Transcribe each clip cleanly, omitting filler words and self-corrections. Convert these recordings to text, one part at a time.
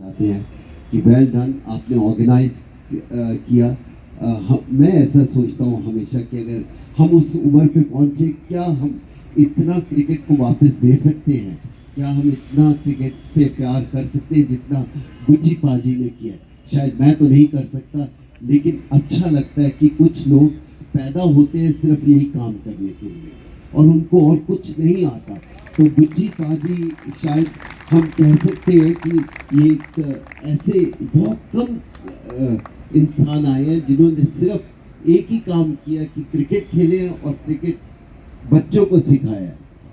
चाहते हैं कि वेल डन, आपने ऑर्गेनाइज किया। मैं ऐसा सोचता हूँ हमेशा कि अगर हम उस उम्र पे पहुँचे, क्या हम इतना क्रिकेट को वापस दे सकते हैं? क्या हम इतना क्रिकेट से प्यार कर सकते हैं जितना गुच्ची पाजी ने किया? शायद मैं तो नहीं कर सकता, लेकिन अच्छा लगता है कि कुछ लोग पैदा होते हैं सिर्फ यही काम करने के लिए और उनको और कुछ नहीं आता। तो गुच्ची पाजी शायद हम कह सकते हैं कि ये एक ऐसे बहुत कम इंसान आए हैं जिन्होंने सिर्फ एक ही काम किया कि क्रिकेट खेले और क्रिकेट बच्चों को सिखाया।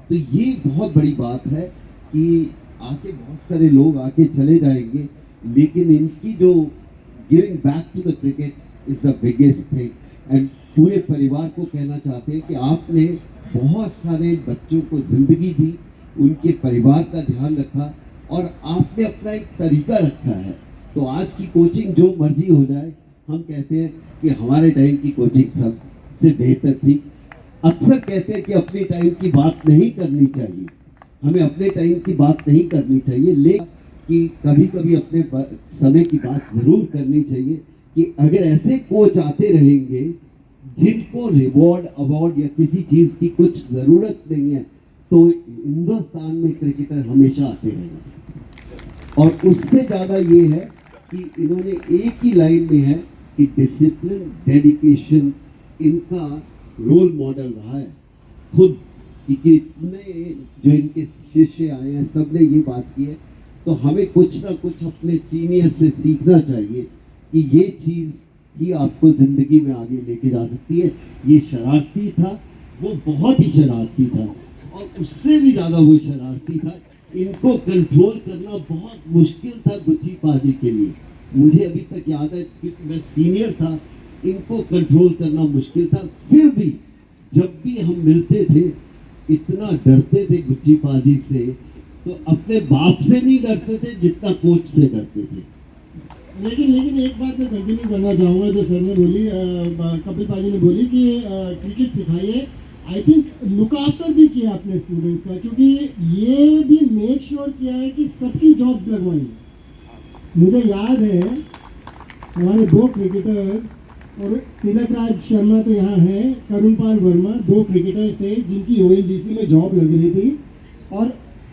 तो ये बहुत बड़ी बात है कि आके बहुत सारे लोग आके चले जाएंगे, लेकिन इनकी जो giving back to the cricket is the biggest thing. And पूरे परिवार को कहना चाहते हैं कि आपने बहुत सारे बच्चों को जिंदगी दी, उनके परिवार का ध्यान रखा और आपने अपना एक तरीका रखा है। तो आज की कोचिंग जो मर्जी हो जाए, हम कहते हैं कि हमारे टाइम की कोचिंग सबसे बेहतर थी। अक्सर कहते हैं कि अपने टाइम की बात नहीं करनी चाहिए, हमें अपने टाइम की बात नहीं करनी चाहिए, लेकिन कि कभी कभी अपने समय की बात जरूर करनी चाहिए कि अगर ऐसे कोच आते रहेंगे जिनको रिवॉर्ड अवार्ड या किसी चीज की कुछ जरूरत नहीं है, तो हिंदुस्तान में क्रिकेटर हमेशा आते रहेंगे। और उससे ज्यादा ये है कि इन्होंने एक ही लाइन में है कि डिसिप्लिन, डेडिकेशन इनका रोल मॉडल रहा है खुद, क्योंकि इतने जो इनके शिष्य आए हैं सबने ये बात की है। तो हमें कुछ ना कुछ अपने सीनियर से सीखना चाहिए कि ये चीज़ ही आपको ज़िंदगी में आगे लेके जा सकती है। ये शरारती था, वो बहुत ही शरारती था, और उससे भी ज़्यादा वो शरारती था। इनको कंट्रोल करना बहुत मुश्किल था गुच्ची पाजी के लिए। मुझे अभी तक याद है क्योंकि मैं सीनियर था, इनको कंट्रोल करना मुश्किल था। फिर भी जब भी हम मिलते थे इतना डरते थे गुच्ची पाजी से, तो अपने बाप से नहीं डरते थे जितना कोच से डरते थे। लेकिन एक बात मैं कंटिन्यू करना चाहूँगा जो सर ने बोली, कपिल पाजी ने बोली कि क्रिकेट सिखाइए। आई थिंक लुक आफ्टर भी किया अपने स्टूडेंट्स का, क्योंकि ये भी मेक श्योर किया है कि सबकी जॉब्स लगवाई। मुझे याद है हमारे 2 क्रिकेटर्स, और तिलक राज शर्मा तो यहाँ हैं, करुण पाल वर्मा, 2 क्रिकेटर्स थे जिनकी ONGC में जॉब लग रही थी, और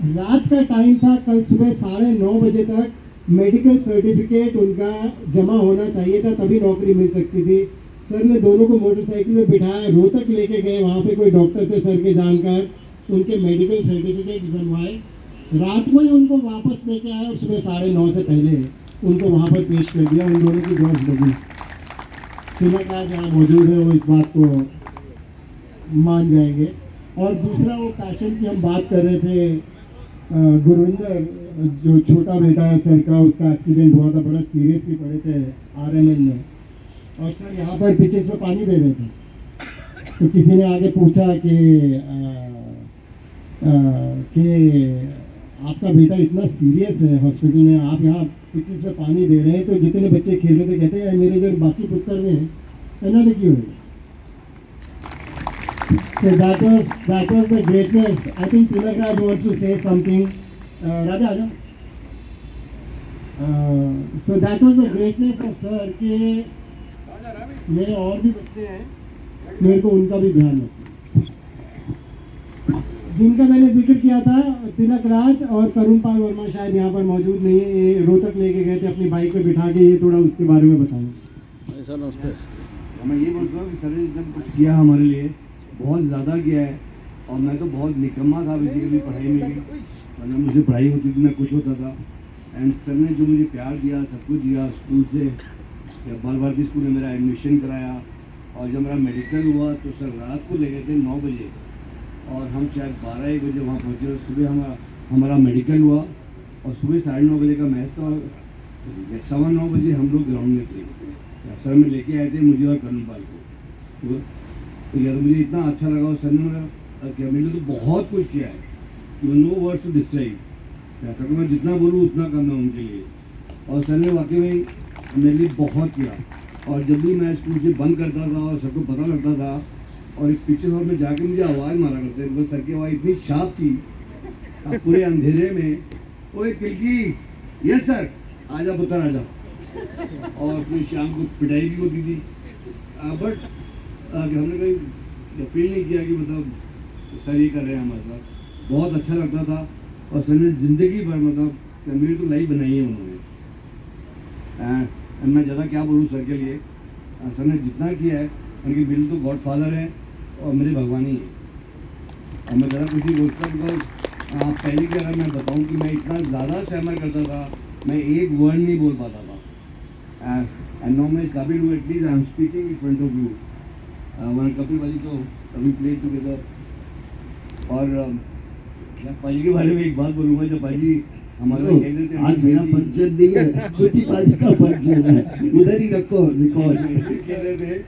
रात का टाइम था, कल सुबह 9:30 बजे तक मेडिकल सर्टिफिकेट उनका जमा होना चाहिए था, तभी नौकरी मिल सकती थी। सर ने दोनों को मोटरसाइकिल में बिठाया, रोहतक लेके गए, वहाँ पे कोई डॉक्टर थे सर के जानकार, उनके मेडिकल सर्टिफिकेट्स बनवाए, रात को ही उनको वापस लेके आए और सुबह 9:30 से पहले उनको वहाँ पर पेश कर दिया। उन दोनों की जॉब लगी। तिलक राज यहाँ मौजूद है, वो इस बात को मान जाएंगे। और दूसरा वो पैशन की हम बात कर रहे थे, गुरविंदर जो छोटा बेटा है सर का, उसका एक्सीडेंट हुआ था, बड़ा सीरियसली पड़े थे RMN में, और सर यहाँ पर पिचेस में पानी दे रहे थे। तो किसी ने आगे पूछा कि आपका बेटा इतना सीरियस है हॉस्पिटल में, आप यहाँ पिचेस में पानी दे रहे हैं, तो जितने बच्चे खेल रहे थे कहते हैं मेरे जो बाकी पुत्र ने इन्होंने क्यों है। So that was the greatness. I think Tilak Raj wants to say something. Raja, Raja. So that was the greatness of sir कि मेरे और भी बच्चे हैं, मेरे को उनका भी ध्यान रखना। जिनका मैंने जिक्र किया था, तिलक राज और करुण पाल वर्मा शायद यहाँ पर मौजूद नहीं है, ये रोहतक लेके गए थे अपनी बाइक पे बिठा के। ये थोड़ा उसके बारे में बताएं। ऐसा नमस्ते। मैं ये बोलता हूँ कि सर ने जब कुछ किया हमारे लिए, बहुत ज़्यादा किया है, और मैं तो बहुत निकम्मा था बेसिकली पढ़ाई में भी, वरना मुझे पढ़ाई होती थी ना कुछ होता था। एंड सर ने जो मुझे प्यार दिया, सब कुछ दिया स्कूल से, जब बाल भारती स्कूल में मेरा एडमिशन कराया, और जब मेरा मेडिकल हुआ तो सर रात को ले गए थे 9 बजे, और हम शायद 12-1 बजे वहाँ पहुँचे, और सुबह हमारा मेडिकल हुआ, और सुबह 9:30 बजे का मैच था, 9:15 बजे हम लोग ग्राउंड में थे। सर में लेके आए थे मुझे और करुण पाल को। तो यार मुझे इतना अच्छा लगा, और सर ने मेरे लिए तो बहुत कुछ किया है, नो वर्ड्स टू डिस्क्राइब। ऐसा कि मैं जितना बोलूँ उतना कम है उनके लिए। और सर ने वाकई में मेरे लिए बहुत किया, और जब भी मैं स्कूल से बंद करता था और सबको पता लगता था, और एक पीछे हॉल में जाके मुझे आवाज़ मारा करते थे, सर की आवाज़ इतनी शार्प थी, पूरे अंधेरे में, ओए तिलकी, यस सर, आजा पुत्र आजा, और फिर शाम को पिटाई भी होती थी। बट हमने कहीं फील नहीं किया कि मतलब सर ये कर रहे हैं हमारे साथ, बहुत अच्छा लगता था। और सर ने ज़िंदगी भर मतलब मेरी तो लाइफ बनाई है उन्होंने। मैं ज़्यादा क्या बोलूँ सर के लिए, सर ने जितना किया है, उनके बिल तो गॉड फादर है और मेरे भगवान ही है। और मैं ज़्यादा कुछ नहीं बोलता, बिकॉज पहले की अगर मैं बताऊँ कि मैं इतना ज़्यादा सहमत करता था, मैं एक वर्ड नहीं बोल पाता था। एंड नाउ मैं काबिल हूँ, at least I am speaking in front of you. One Kapil भाई तो कभी प्ले टुगेदर। और पाजी के बारे में एक बात बोलूँगा, जब पाजी हमारे तो आज मेरा फंक्शन नहीं है, कुछ ही बाजी का फंक्शन है, उधर ही रखो रिकॉर्ड। कह रहे थे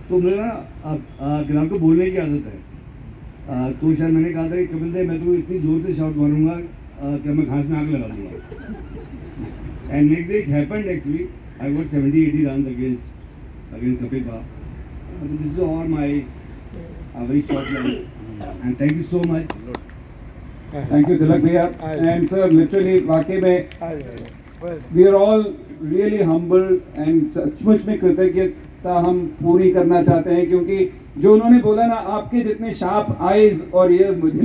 तो मेरा ग्राम को बोलने की आदत है। तो शायद मैंने कहा था कि कपिल देव मैं तो इतनी जोर से शॉट मारूंगा कि मैं घास में आग लगा दूंगा। And next day it happened actually, I got 70-80 run against Kapil का। This is all my very short life and thank you so much. Thank you, Tilak bhaiya. And sir, literally, वाकई में we are all really humble and सचमुच में कृतज्ञता हम पूरी करना चाहते हैं, क्योंकि जो उन्होंने बोला ना, आपके जितने शार्प आईज और ईयर्स मुझे